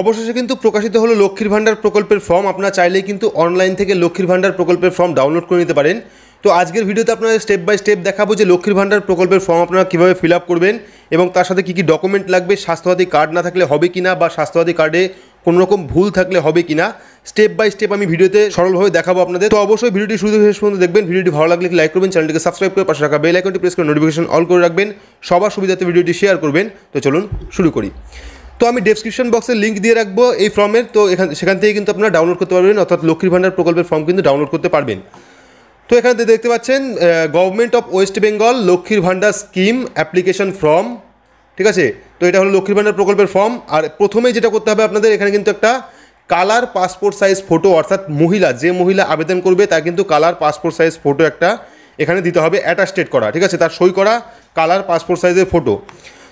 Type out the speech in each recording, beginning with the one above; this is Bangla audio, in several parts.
অবশেষে কিন্তু প্রকাশিত হলো লক্ষ্মীর ভাণ্ডার প্রকল্পের ফর্ম। আপনারা চাইলেই কিন্তু অনলাইন থেকে লক্ষ্মীর ভাণ্ডার প্রকল্পের ফর্ম ডাউনলোড করে নিতে পারেন। তো আজকের ভিডিওতে আপনারা স্টেপ বাই স্টেপ দেখাবো যে লক্ষ্মীর ভাণ্ডার প্রকল্পের ফর্ম আপনারা কীভাবে ফিল আপ করবেন এবং তার সাথে কী কী ডকুমেন্ট লাগবে, স্বাস্থ্যসাথী কার্ড না থাকলে হবে কি না, বা স্বাস্থ্যসাথী কার্ডে কোনো রকম ভুল থাকলে হবে কি না, স্টেপ বাই স্টেপ আমি ভিডিওতে সরলভাবে দেখাবো আপনাদের। তো অবশ্যই ভিডিওটি শুরু থেকে শেষ পর্যন্ত দেখবেন। ভিডিওটি ভালো লাগলে লাইক করবেন, চ্যানেলটিকে সাবস্ক্রাইব করে পাশে রাখা বেল আইকনটি প্রেস করে নোটিফিকেশন অল করে রাখবেন, সবার সুবিধাতে ভিডিওটি শেয়ার করবেন। তো চলুন শুরু করি। তো আমি ডেসক্রিপশন বক্সে লিঙ্ক দিয়ে রাখবো এই ফর্মের, তো সেখান থেকে কিন্তু আপনারা ডাউনলোড করতে পারবেন, অর্থাৎ লক্ষ্মীর ভাণ্ডার প্রকল্পের ফর্ম কিন্তু ডাউনলোড করতে পারবেন। তো এখানে দেখতে পাচ্ছেন গভর্নমেন্ট অফ ওয়েস্ট বেঙ্গল লক্ষ্মীর ভাণ্ডার স্কিম অ্যাপ্লিকেশন ফর্ম, ঠিক আছে। তো এটা হলো লক্ষ্মীর ভাণ্ডার প্রকল্পের ফর্ম। আর প্রথমেই যেটা করতে হবে আপনাদের, এখানে কিন্তু একটা কালার পাসপোর্ট সাইজ ফটো, অর্থাৎ যে মহিলা আবেদন করবে তার কিন্তু কালার পাসপোর্ট সাইজ ফটো একটা এখানে দিতে হবে, অ্যাটাস্টেড করা, ঠিক আছে, তার সই করা কালার পাসপোর্ট সাইজের ফটো।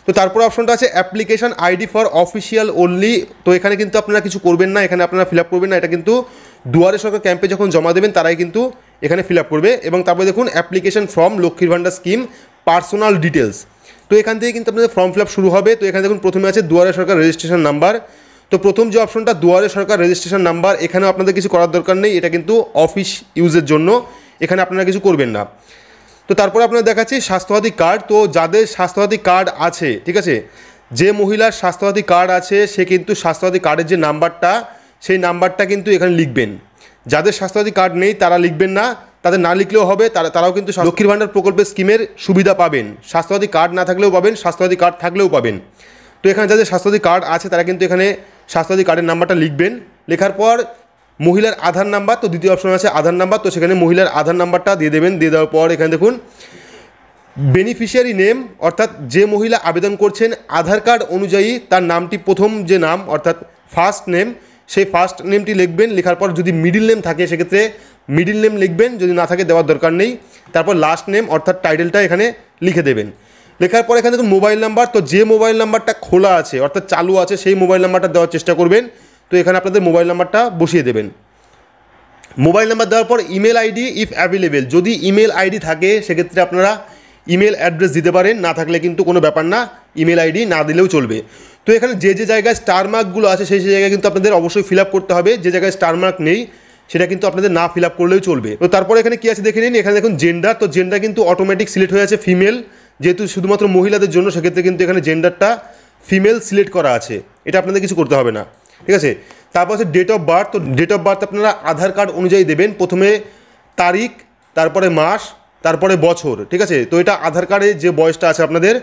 তো তারপর অপশনটা আছে application ID for official only. তো এখানে কিন্তু আপনারা কিছু করবেন না, এখানে আপনারা ফিল আপ করবেন না, এটা কিন্তু দুয়ারে সরকার ক্যাম্পে যখন জমা দেবেন তারাই কিন্তু এখানে ফিল আপ করবে। এবং তারপরে দেখুন অ্যাপ্লিকেশন ফর্ম লক্ষ্মীর ভাণ্ডার স্কিম পার্সোনাল ডিটেলস। তো এখান থেকে কিন্তু আপনাদের ফর্ম ফিল আপ শুরু হবে। তো এখানে দেখুন প্রথমে আছে দুয়ারে সরকার রেজিস্ট্রেশন নাম্বার। তো প্রথম যে অপশনটা দুয়ারে সরকার রেজিস্ট্রেশন নাম্বার, এখানেও আপনাদের কিছু করার দরকার নেই, এটা কিন্তু অফিস ইউজের জন্য, এখানে আপনারা কিছু করবেন না। তো তারপরে আপনারা দেখাচ্ছি স্বাস্থ্যসাথী কার্ড। তো যাদের স্বাস্থ্যসাথী কার্ড আছে, ঠিক আছে, যে মহিলার স্বাস্থ্যসাথী কার্ড আছে সে কিন্তু স্বাস্থ্যসাথী কার্ডের যে নাম্বারটা, সেই নাম্বারটা কিন্তু এখানে লিখবেন। যাদের স্বাস্থ্যসাথী কার্ড নেই তারা লিখবেন না, তাদের না লিখলেও হবে, তারাও কিন্তু লক্ষ্মীর ভাণ্ডার প্রকল্পের স্কিমের সুবিধা পাবেন। স্বাস্থ্যসাথী কার্ড না থাকলেও পাবেন, স্বাস্থ্যসাথী কার্ড থাকলেও পাবেন। তো এখানে যাদের স্বাস্থ্যসাথী কার্ড আছে তারা কিন্তু এখানে স্বাস্থ্যসাথী কার্ডের নাম্বারটা লিখবেন। লেখার পর মহিলার আধার নাম্বার, তো দ্বিতীয় অপশন আছে আধার নাম্বার, তো সেখানে মহিলার আধার নাম্বারটা দিয়ে দেবেন। দিয়ে দেওয়ার পর এখানে দেখুন বেনিফিশিয়ারি নেম, অর্থাৎ যে মহিলা আবেদন করছেন আধার কার্ড অনুযায়ী তার নামটি, প্রথম যে নাম অর্থাৎ ফার্স্ট নেম, সেই ফার্স্ট নেমটি লিখবেন। লেখার পর যদি মিডিল নেম থাকে সেক্ষেত্রে মিডিল নেম লিখবেন, যদি না থাকে দেওয়ার দরকার নেই। তারপর লাস্ট নেম অর্থাৎ টাইটেলটা এখানে লিখে দেবেন। লেখার পর এখানে দেখুন মোবাইল নাম্বার, তো যে মোবাইল নাম্বারটা খোলা আছে অর্থাৎ চালু আছে সেই মোবাইল নাম্বারটা দেওয়ার চেষ্টা করবেন। তো এখানে আপনাদের মোবাইল নাম্বারটা বসিয়ে দেবেন। মোবাইল নাম্বার দেওয়ার পর ইমেল আইডি ইফ অ্যাভেলেবেল, যদি ইমেল আইডি থাকে সেক্ষেত্রে আপনারা ইমেল অ্যাড্রেস দিতে পারেন, না থাকলে কিন্তু কোনো ব্যাপার না, ইমেল আইডি না দিলেও চলবে। তো এখানে যে জায়গায় স্টার মার্কগুলো আছে সেই জায়গায় কিন্তু আপনাদের অবশ্যই ফিল আপ করতে হবে, যে জায়গায় স্টার মার্ক নেই সেটা কিন্তু আপনাদের না ফিল আপ করলেও চলবে। তো তারপরে এখানে কী আছে দেখে নিন, এখানে দেখুন জেন্ডার, তো জেন্ডার কিন্তু অটোমেটিক সিলেক্ট হয়ে আছে ফিমেল, যেহেতু শুধুমাত্র মহিলাদের জন্য, সেক্ষেত্রে কিন্তু এখানে জেন্ডারটা ফিমেল সিলেক্ট করা আছে, এটা আপনাদের কিছু করতে হবে না, ঠিক আছে। তারপর আছে ডেট অফ বার্থ, তো ডেট অফ বার্থ আপনারা আধার কার্ড অনুযায়ী দেবেন, প্রথমে তারিখ, তারপরে মাস, তারপরে বছর, ঠিক আছে। তো এটা আধার কার্ডে যে বয়সটা আছে আপনাদের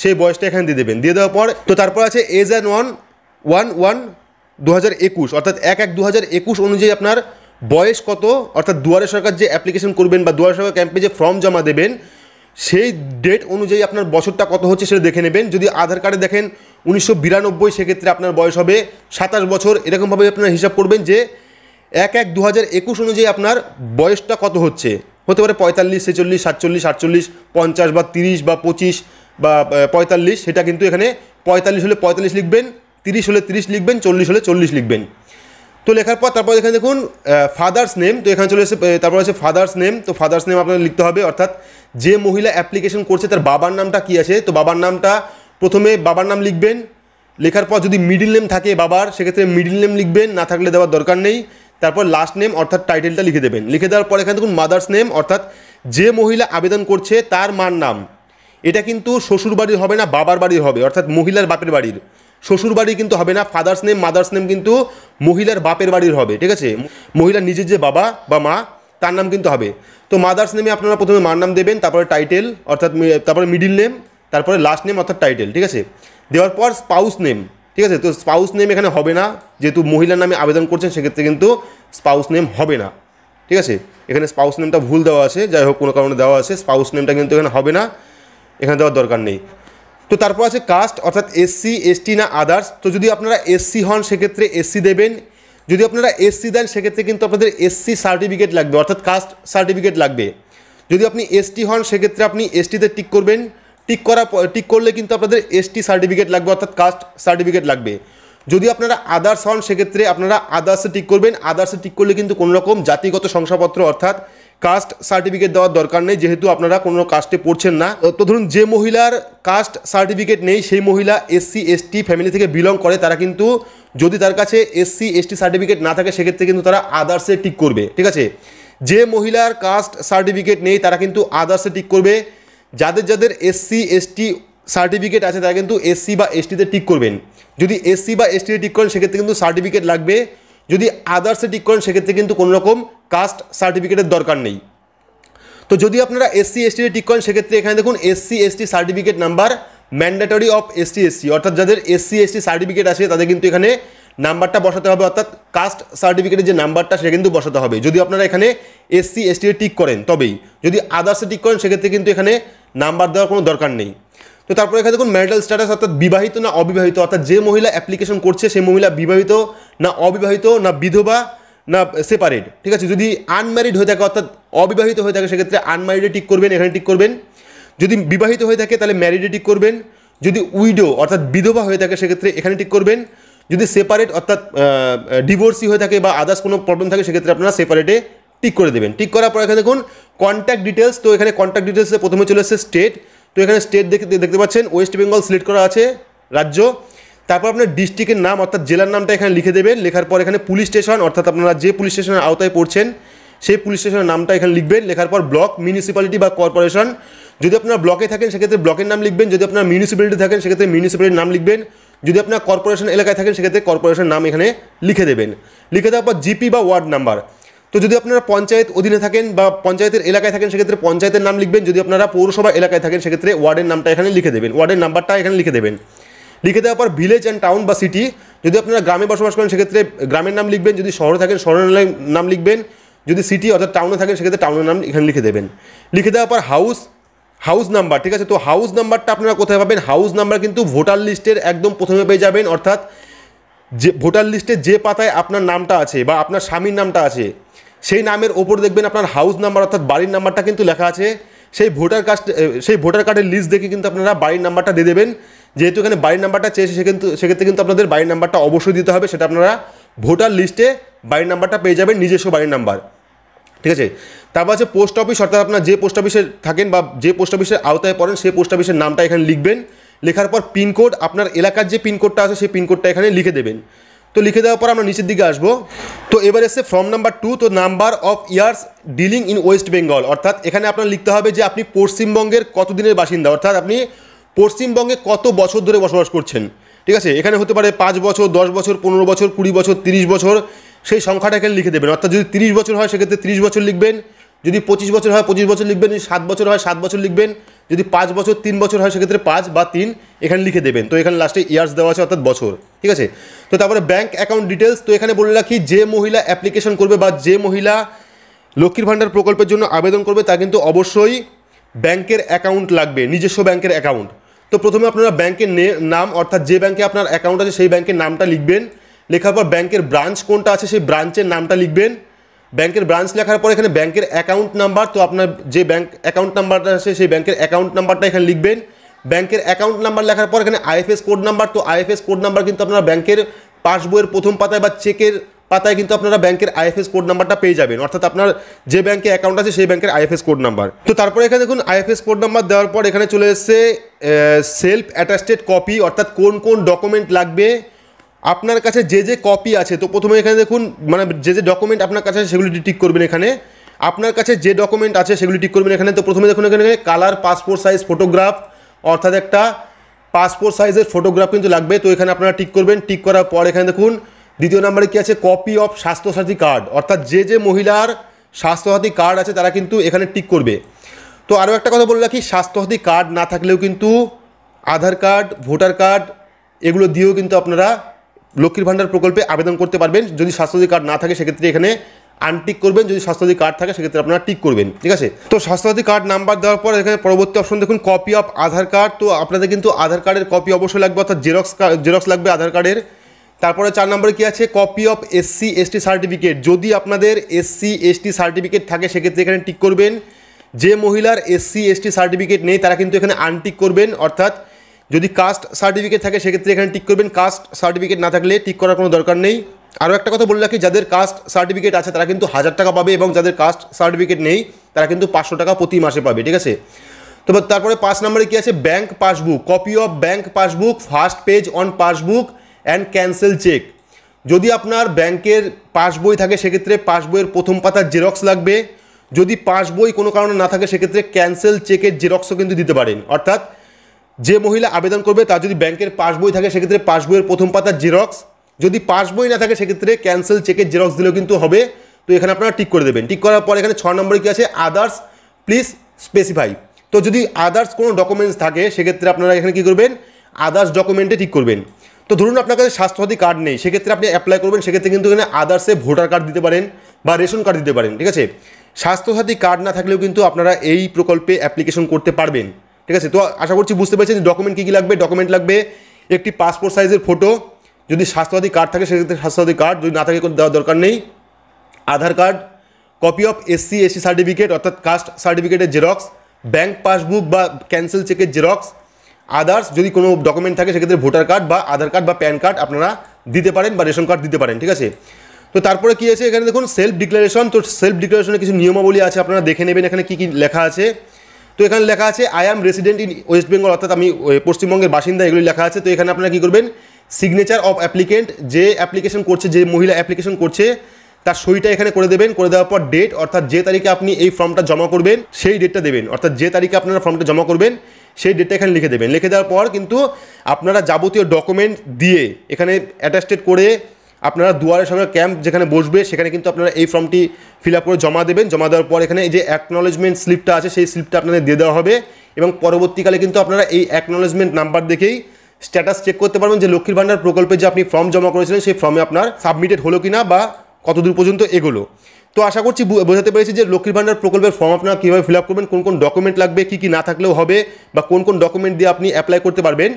সেই বয়সটা এখানে দিয়ে দেবেন। দিয়ে দেওয়ার পর তো তারপর আছে এজ অ্যান্ড 1/1/2021, অর্থাৎ 1/1/2021 অনুযায়ী আপনার বয়স কত, অর্থাৎ দুয়ারে সরকার যে অ্যাপ্লিকেশন করবেন বা দুয়ারে সরকার ক্যাম্পে যে ফর্ম জমা দেবেন সেই ডেট অনুযায়ী আপনার বছরটা কত হচ্ছে সেটা দেখে নেবেন। যদি আধার কার্ডে দেখেন 1992, সেক্ষেত্রে আপনার বয়স হবে 27 বছর। এরকমভাবে আপনারা হিসাব করবেন যে 1/1/2021 অনুযায়ী আপনার বয়সটা কত হচ্ছে, হতে পারে 45, 46, 47, 48, 50 বা 30 বা 25 বা 45, সেটা কিন্তু এখানে 45 হলে 45 লিখবেন, 30 হলে 30 লিখবেন, 40 হলে 40 লিখবেন। তো লেখার পর তারপর এখানে দেখুন ফাদার্স নেম, তো এখানে চলে এসে তারপর আছে ফাদার্স নেম। তো ফাদার্স নেম আপনাদের লিখতে হবে, অর্থাৎ যে মহিলা অ্যাপ্লিকেশন করছে তার বাবার নামটা কী আছে, তো বাবার নামটা প্রথমে বাবার নাম লিখবেন। লেখার পর যদি মিডিল নেম থাকে বাবার, সেক্ষেত্রে মিডিল নেম লিখবেন, না থাকলে দেওয়ার দরকার নেই। তারপর লাস্ট নেম অর্থাৎ টাইটেলটা লিখে দেবেন। লিখে দেওয়ার পর এখানে দেখুন মাদার্স নেম, অর্থাৎ যে মহিলা আবেদন করছে তার মার নাম, এটা কিন্তু শ্বশুর বাড়ির হবে না, বাবার বাড়ির হবে, অর্থাৎ মহিলার বাপের বাড়ির, শ্বশুর বাড়ি কিন্তু হবে না। ফাদার্স নেম মাদার্স নেম কিন্তু মহিলার বাপের বাড়ির হবে, ঠিক আছে, মহিলার নিজের যে বাবা বা মা তার নাম কিন্তু হবে। তো মাদার্স নেমে আপনারা প্রথমে মার নাম দেবেন, তারপরে টাইটেল অর্থাৎ তারপরে মিডিল নেম, তারপরে লাস্ট নেম অর্থাৎ টাইটেল, ঠিক আছে। দেওয়ার পর স্পাউস নেম, ঠিক আছে। তো স্পাউস নেম এখানে হবে না, যেহেতু মহিলার নামে আবেদন করছেন সেক্ষেত্রে কিন্তু স্পাউস নেম হবে না, ঠিক আছে। এখানে স্পাউস নেমটা ভুল দেওয়া আছে, যাই হোক কোনো কারণে দেওয়া আছে, স্পাউস নেমটা কিন্তু এখানে হবে না, এখানে দেওয়ার দরকার নেই। তো তারপর আছে কাস্ট, অর্থাৎ SC ST না আদার্স। তো যদি আপনারা SC হন সেক্ষেত্রে SC দেবেন, যদি আপনারা SC দেন সেক্ষেত্রে কিন্তু আপনাদের SC সার্টিফিকেট লাগবে, অর্থাৎ কাস্ট সার্টিফিকেট লাগবে। যদি আপনি ST হন সেক্ষেত্রে আপনি STতে টিক করবেন, টিক করলে কিন্তু আপনাদের ST সার্টিফিকেট লাগবে, অর্থাৎ কাস্ট সার্টিফিকেট লাগবে। যদি আপনারা আদার্স হন সেক্ষেত্রে আপনারা আদার্সে টিক করবেন, আদার্সে টিক করলে কিন্তু কোনো রকম জাতিগত শংসাপত্র অর্থাৎ কাস্ট সার্টিফিকেট দেওয়ার দরকার নেই, যেহেতু আপনারা কোনো কাস্টে পড়ছেন না। তো ধরুন যে মহিলার কাস্ট সার্টিফিকেট নেই সেই মহিলা SC ST ফ্যামিলি থেকে বিলং করে, তারা কিন্তু যদি তার কাছে এসসি এসটি সার্টিফিকেট না থাকে সেক্ষেত্রে কিন্তু তারা আদার্সে টিক করবে, ঠিক আছে। যে মহিলার কাস্ট সার্টিফিকেট নেই তারা কিন্তু আদার্সে টিক করবে। যাদের যাদের এসসি এসটি সার্টিফিকেট আছে তারা কিন্তু এসসি বা এসটিতে টিক করবেন। যদি এসসি বা এসটিতে টিক করেন সেক্ষেত্রে কিন্তু সার্টিফিকেট লাগবে। যদি আদার্সে টিক করেন সেক্ষেত্রে কিন্তু কোনো রকম কাস্ট সার্টিফিকেটের দরকার নেই। তো যদি আপনারা এসসি এসটিতে টিক করেন সেক্ষেত্রে এখানে দেখুন SC ST certificate number mandatory of ST SC, অর্থাৎ যাদের এসসি এসটি সার্টিফিকেট আছে তাদের কিন্তু এখানে নাম্বারটা বসাতে হবে, অর্থাৎ কাস্ট সার্টিফিকেটের যে নাম্বারটা সেটা কিন্তু বসাতে হবে যদি আপনারা এখানে এসসি এসটিতে টিক করেন তবেই। যদি আদার্সে টিক করেন সেক্ষেত্রে কিন্তু এখানে নাম্বার দেওয়ার কোনো দরকার নেই। তো তারপরে এখানে দেখুন ম্যারিটাল স্ট্যাটাস, অর্থাৎ বিবাহিত না অবিবাহিত, অর্থাৎ যে মহিলা অ্যাপ্লিকেশন করছে সেই মহিলা বিবাহিত না অবিবাহিত না বিধবা না সেপারেট, ঠিক আছে। যদি আনম্যারিড হয়ে থাকে অর্থাৎ অবিবাহিত হয়ে থাকে সেক্ষেত্রে আনম্যারিডে টিক করবেন, এখানে টিক করবেন। যদি বিবাহিত হয়ে থাকে তাহলে ম্যারিডে টিক করবেন। যদি উইডো অর্থাৎ বিধবা হয়ে থাকে সেক্ষেত্রে এখানে টিক করবেন। যদি সেপারেট অর্থাৎ ডিভোর্সি হয়ে থাকে বা আদার্স কোনো প্রবলেম থাকে সেক্ষেত্রে আপনারা সেপারেটে টিক করে দেবেন। টিক করার পর এখানে দেখুন কন্ট্যাক্ট ডিটেলস, তো এখানে কন্ট্যাক্ট ডিটেলসে প্রথমে চলে এসেছে স্টেট, তো এখানে স্টেট দেখতে পাচ্ছেন ওয়েস্ট বেঙ্গল সিলেক্ট করা আছে রাজ্য। তারপর আপনার ডিস্ট্রিক্টের নাম অর্থাৎ জেলার নামটা এখানে লিখে দেবেন। লেখার পর এখানে পুলিশ স্টেশন অর্থাৎ আপনারা যে পুলিশ স্টেশনের আওতায় পড়ছেন সেই পুলিশ স্টেশনের নামটা এখানে লিখবেন। লেখার পর ব্লক, মিউনিসিপ্যালিটি বা কর্পোরেশন, যদি আপনারা ব্লকে থাকেন সেক্ষেত্রে ব্লকের নাম লিখবেন। যদি আপনারা মিউনিসিপ্যালিটি থাকেন সেক্ষেত্রে মিউনিসিপ্যালিটির নাম লিখবেন। যদি আপনার কর্পোরেশন এলাকায় থাকেন সেক্ষেত্রে কর্পোরেশনের নাম এখানে লিখে দেবেন। লিখে দেওয়ার পর জিপি বা ওয়ার্ড নাম্বার, তো যদি আপনারা পঞ্চায়েত অধীনে থাকেন বা পঞ্চায়েতের এলাকায় থাকেন সেক্ষেত্রে পঞ্চায়েতের নাম লিখবেন। যদি আপনারা পৌরসভা এলাকায় থাকেন সেক্ষেত্রে ওয়ার্ডের নামটা এখানে লিখে দেবেন, ওয়ার্ডের নাম্বারটা এখানে লিখে দেবেন। লিখে দেওয়ার পর ভিলেজ অ্যান্ড টাউন বা সিটি, যদি আপনারা গ্রামে বসবাস করেন সেক্ষেত্রে গ্রামের নাম লিখবেন। যদি শহরে থাকেন শহরের নাম লিখবেন। যদি সিটি অর্থাৎ টাউনে থাকেন সেক্ষেত্রে টাউনের নাম এখানে লিখে দেবেন। লিখে দেওয়ার পর হাউস নাম্বার, ঠিক আছে। তো হাউস নাম্বারটা আপনারা কোথায় পাবেন? হাউস নাম্বার কিন্তু ভোটার লিস্টের একদম প্রথমে পেয়ে যাবেন, অর্থাৎ যে ভোটার লিস্টে যে পাতায় আপনার নামটা আছে বা আপনার স্বামীর নামটা আছে সেই নামের ওপর দেখবেন আপনার হাউস নাম্বার অর্থাৎ বাড়ির নাম্বারটা কিন্তু লেখা আছে। সেই ভোটার কার্ডের লিস্ট দেখে কিন্তু আপনারা বাড়ির নাম্বারটা দিয়ে দেবেন। যেহেতু এখানে বাড়ির নাম্বারটা চেয়েছে সেক্ষেত্রে কিন্তু আপনাদের বাড়ির নাম্বারটা অবশ্যই দিতে হবে, সেটা আপনারা ভোটার লিস্টে বাড়ির নাম্বারটা পেয়ে যাবেন, নিজস্ব বাড়ির নাম্বার, ঠিক আছে। তারপর আছে পোস্ট অফিস, অর্থাৎ আপনার যে পোস্ট অফিসে থাকেন বা যে পোস্ট অফিসের আওতায় পড়েন সেই পোস্ট অফিসের নামটা এখানে লিখবেন। লেখার পর পিনকোড, আপনার এলাকার যে পিনকোডটা আছে সেই পিনকোডটা এখানে লিখে দেবেন। তো লিখে দেওয়ার পর আমরা নিচের দিকে আসবো। তো এবার এসে ফর্ম নাম্বার 2, তো number of years dealing in West Bengal, অর্থাৎ এখানে আপনার লিখতে হবে যে আপনি পশ্চিমবঙ্গের কতদিনের বাসিন্দা, অর্থাৎ আপনি পশ্চিমবঙ্গে কত বছর ধরে বসবাস করছেন, ঠিক আছে। এখানে হতে পারে 5 বছর, 10 বছর, 15 বছর, 20 বছর, 30 বছর, সেই সংখ্যাটা এখানে লিখে দেবেন। অর্থাৎ যদি 30 বছর হয় সেক্ষেত্রে 30 বছর লিখবেন। যদি 25 বছর হয় 25 বছর লিখবেন। যদি 7 বছর হয় 7 বছর লিখবেন। যদি 5 বছর 3 বছর হয় সেক্ষেত্রে 5 বা 3 এখানে লিখে দেবেন। তো এখানে লাস্টে ইয়ার্স দেওয়া আছে অর্থাৎ বছর, ঠিক আছে। তো তারপরে ব্যাঙ্ক অ্যাকাউন্ট ডিটেলস, তো এখানে বলে রাখি যে মহিলা অ্যাপ্লিকেশন করবে বা যে মহিলা লক্ষ্মীর ভাণ্ডার প্রকল্পের জন্য আবেদন করবে তার কিন্তু অবশ্যই ব্যাংকের অ্যাকাউন্ট লাগবে, নিজস্ব ব্যাংকের অ্যাকাউন্ট। তো প্রথমে আপনারা ব্যাংকের নাম অর্থাৎ যে ব্যাংকে আপনার অ্যাকাউন্ট আছে সেই ব্যাংকের নামটা লিখবেন। লেখার পর ব্যাংকের ব্রাঞ্চ কোনটা আছে সেই ব্রাঞ্চের নামটা লিখবেন। ব্যাংকের ব্রাঞ্চ লেখার পর এখানে ব্যাংকের অ্যাকাউন্ট নাম্বার, তো আপনার যে ব্যাংক অ্যাকাউন্ট নাম্বারটা আছে সেই ব্যাংকের অ্যাকাউন্ট নাম্বারটা এখানে লিখবেন। ব্যাংকের অ্যাকাউন্ট নাম্বার লেখার পর এখানে আইএফএস কোড নাম্বার, তো আইএফএস কোড নাম্বার কিন্তু আপনারা ব্যাংকের পাসবইয়ের প্রথম পাতায় বা চেকের পাতায় কিন্তু আপনারা ব্যাংকের আইএফএস কোড নাম্বারটা পেয়ে যাবেন, অর্থাৎ আপনার যে ব্যাংকে অ্যাকাউন্ট আছে সেই ব্যাংকের আইএফএস কোড নাম্বার। তো তারপরে এখানে দেখুন আইএফএস কোড নাম্বার দেওয়ার পর এখানে চলে এসেছে সেলফ অ্যাটাস্টেড কপি, অর্থাৎ কোন কোন ডকুমেন্ট লাগবে আপনার কাছে যে যে কপি আছে। তো প্রথমে এখানে দেখুন মানে যে যে ডকুমেন্ট আপনার কাছে আছে সেগুলি টিক করবেন। এখানে আপনার কাছে যে ডকুমেন্ট আছে সেগুলি টিক করবেন। এখানে তো প্রথমে দেখুন এখানে কালার পাসপোর্ট সাইজ ফটোগ্রাফ, অর্থাৎ একটা পাসপোর্ট সাইজের ফটোগ্রাফ কিন্তু লাগবে, তো এখানে আপনারা টিক করবেন। টিক করার পর এখানে দেখুন দ্বিতীয় নম্বরে কী আছে, কপি অফ স্বাস্থ্যসাথী কার্ড, অর্থাৎ যে যে মহিলার স্বাস্থ্যসাথী কার্ড আছে তারা কিন্তু এখানে টিক করবে। তো আরও একটা কথা বলে রাখি, স্বাস্থ্যসাথী কার্ড না থাকলেও কিন্তু আধার কার্ড, ভোটার কার্ড এগুলো দিয়েও কিন্তু আপনারা লক্ষ্মীর ভাণ্ডার প্রকল্পে আবেদন করতে পারবেন। যদি স্বাস্থ্যসাথী কার্ড না থাকে সেক্ষেত্রে এখানে আনটিক করবেন, যদি স্বাস্থ্যসাথী কার্ড থাকে সেক্ষেত্রে আপনারা টিক করবেন, ঠিক আছে। তো স্বাস্থ্যসাথী কার্ড নাম্বার দেওয়ার পর এখানে পরবর্তী অপশন দেখুন কপি অফ আধার কার্ড, তো আপনাদের কিন্তু আধার কার্ডের কপি অবশ্যই লাগবে, অর্থাৎ জেরক্স লাগবে আধার কার্ডের। তারপরে 4 নম্বরে কী আছে, copy of SC ST certificate, যদি আপনাদের এসসি এসটি সার্টিফিকেট থাকে সেক্ষেত্রে এখানে টিক করবেন। যে মহিলার এসসি এসটি সার্টিফিকেট নেই তারা কিন্তু এখানে আনটিক করবেন, অর্থাৎ যদি কাস্ট সার্টিফিকেট থাকে সেক্ষেত্রে এখানে টিক করবেন। কাস্ট সার্টিফিকেট না থাকলে টিক করার কোনো দরকার নেই। আরও একটা কথা বলে রাখি, যাদের কাস্ট সার্টিফিকেট আছে তারা কিন্তু 1000 টাকা পাবে এবং যাদের কাস্ট সার্টিফিকেট নেই তারা কিন্তু 500 টাকা প্রতি মাসে পাবে, ঠিক আছে। তো তারপরে 5 নম্বরে কী আছে, bank passbook, copy of bank passbook, first page on passbook and cancel check. যদি আপনার ব্যাংকের পাসবই থাকে সেক্ষেত্রে পাসবইয়ের প্রথম পাতার জেরক্স লাগবে। যদি পাসবই কোনো কারণে না থাকে সেক্ষেত্রে ক্যান্সেল চেকের জেরক্সও কিন্তু দিতে পারেন। অর্থাৎ যে মহিলা আবেদন করবে তার যদি ব্যাংকের পাসবই থাকে সেক্ষেত্রে পাসবইয়ের প্রথম পাতার জেরক্স, যদি পাসবই না থাকে সেক্ষেত্রে ক্যান্সেল চেকের জেরক্স দিলেও কিন্তু হবে। তো এখানে আপনারা টিক করে দেবেন। টিক করার পর এখানে 6 নম্বরে কী আছে, আদার্স প্লিজ স্পেসিফাই। তো যদি আদার্স কোনো ডকুমেন্টস থাকে সেক্ষেত্রে আপনারা এখানে কী করবেন, আদার্স ডকুমেন্টে টিক করবেন। তো ধরুন আপনার কাছে স্বাস্থ্যসাথী কার্ড নেই, সেক্ষেত্রে আপনি অ্যাপ্লাই করবেন, সেক্ষেত্রে কিন্তু এখানে আদার্সে ভোটার কার্ড দিতে পারেন বা রেশন কার্ড দিতে পারেন। ঠিক আছে, স্বাস্থ্যসাথী কার্ড না থাকলেও কিন্তু আপনারা এই প্রকল্পে অ্যাপ্লিকেশন করতে পারবেন। ঠিক আছে, তো আশা করছি বুঝতে পেরেছেন যে ডকুমেন্ট কী কী লাগবে। ডকুমেন্ট লাগবে একটি পাসপোর্ট সাইজের ফটো, যদি স্বাস্থ্যসাথী কার্ড থাকে সেক্ষেত্রে স্বাস্থ্যসাথী কার্ড, যদি না থাকে দেওয়ার দরকার নেই। Aadhaar card, copy of SC/SC certificate অর্থাৎ কাস্ট সার্টিফিকেটের জেরক্স, ব্যাংক পাসবুক বা ক্যান্সেল চেকের জেরক্স। আদার্স যদি কোনো ডকুমেন্ট থাকে সেক্ষেত্রে ভোটার কার্ড বা আধার কার্ড বা প্যান কার্ড আপনারা দিতে পারেন বা রেশন কার্ড দিতে পারেন। ঠিক আছে, তো তারপরে কী আছে এখানে দেখুন সেলফ ডিক্লারেশন। তো সেলফ ডিক্লারেশনের কিছু নিয়মাবলী আছে, আপনারা দেখে নেবেন এখানে কী কী লেখা আছে। তো এখানে লেখা আছে I am resident in West Bengal, অর্থাৎ আমি পশ্চিমবঙ্গের বাসিন্দা, এগুলি লেখা আছে। তো এখানে আপনারা কী করবেন, সিগনেচার অফ অ্যাপ্লিকেন্ট, যে অ্যাপ্লিকেশন করছে, যে মহিলা অ্যাপ্লিকেশন করছে তার সইটা এখানে করে দেবেন। করে দেওয়ার পর ডেট, অর্থাৎ যে তারিখে আপনি এই ফর্মটা জমা করবেন সেই ডেটটা দেবেন, অর্থাৎ যে তারিখে আপনারা ফর্মটা জমা করবেন সেই ডেটটা এখানে লিখে দেবেন। লিখে দেওয়ার পর কিন্তু আপনারা যাবতীয় ডকুমেন্ট দিয়ে এখানে অ্যাটাস্টেড করে আপনারা দুয়ারের সঙ্গে ক্যাম্প যেখানে বসবে সেখানে কিন্তু আপনারা এই ফর্মটি ফিল আপ করে জমা দেবেন। জমা দেওয়ার পর এখানে এই যে অ্যাকনোলেজমেন্ট স্লিপটা আছে সেই স্লিপটা আপনাদের দিয়ে দেওয়া হবে এবং পরবর্তীকালে কিন্তু আপনারা এই অ্যাকনোলেজমেন্ট নাম্বার দেখেই স্ট্যাটাস চেক করতে পারবেন যে লক্ষ্মীর ভাণ্ডার প্রকল্পে যে আপনি ফর্ম জমা করেছিলেন সেই ফর্মে আপনার সাবমিটেড হলো কিনা বা কতদূর পর্যন্ত এগোলো। তো আশা করছি বোঝাতে পেরেছি যে লক্ষ্মীর ভাণ্ডার প্রকল্পের ফর্ম আপনারা কীভাবে ফিল আপ করবেন, কোন কোন ডকুমেন্ট লাগবে, কী কী না থাকলেও হবে বা কোন কোন ডকুমেন্ট দিয়ে আপনি অ্যাপ্লাই করতে পারবেন।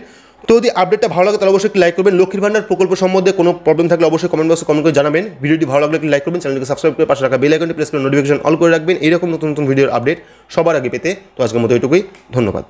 তো যদি আপডেটটা ভালো লাগে তাহলে অবশ্যই লাইক করবেন। লক্ষ্মীর ভাণ্ডার প্রকল্প সম্বন্ধে কোনো প্রবলেম থাকলে অবশ্যই কমেন্ট বক্সে কমেন্ট করে জানাবেন। ভিডিওটি ভালো লাগলে লাইক করবেন, চ্যানেলকে সাবস্ক্রাইব করে পাশে রাখা বেল আইকনটি প্রেস করে নোটিফিকেশন অল করে রাখবেন এইরকম নতুন নতুন ভিডিওর আপডেট সবার আগে পেতে। তো আজকের মতো এইটুকুই, ধন্যবাদ।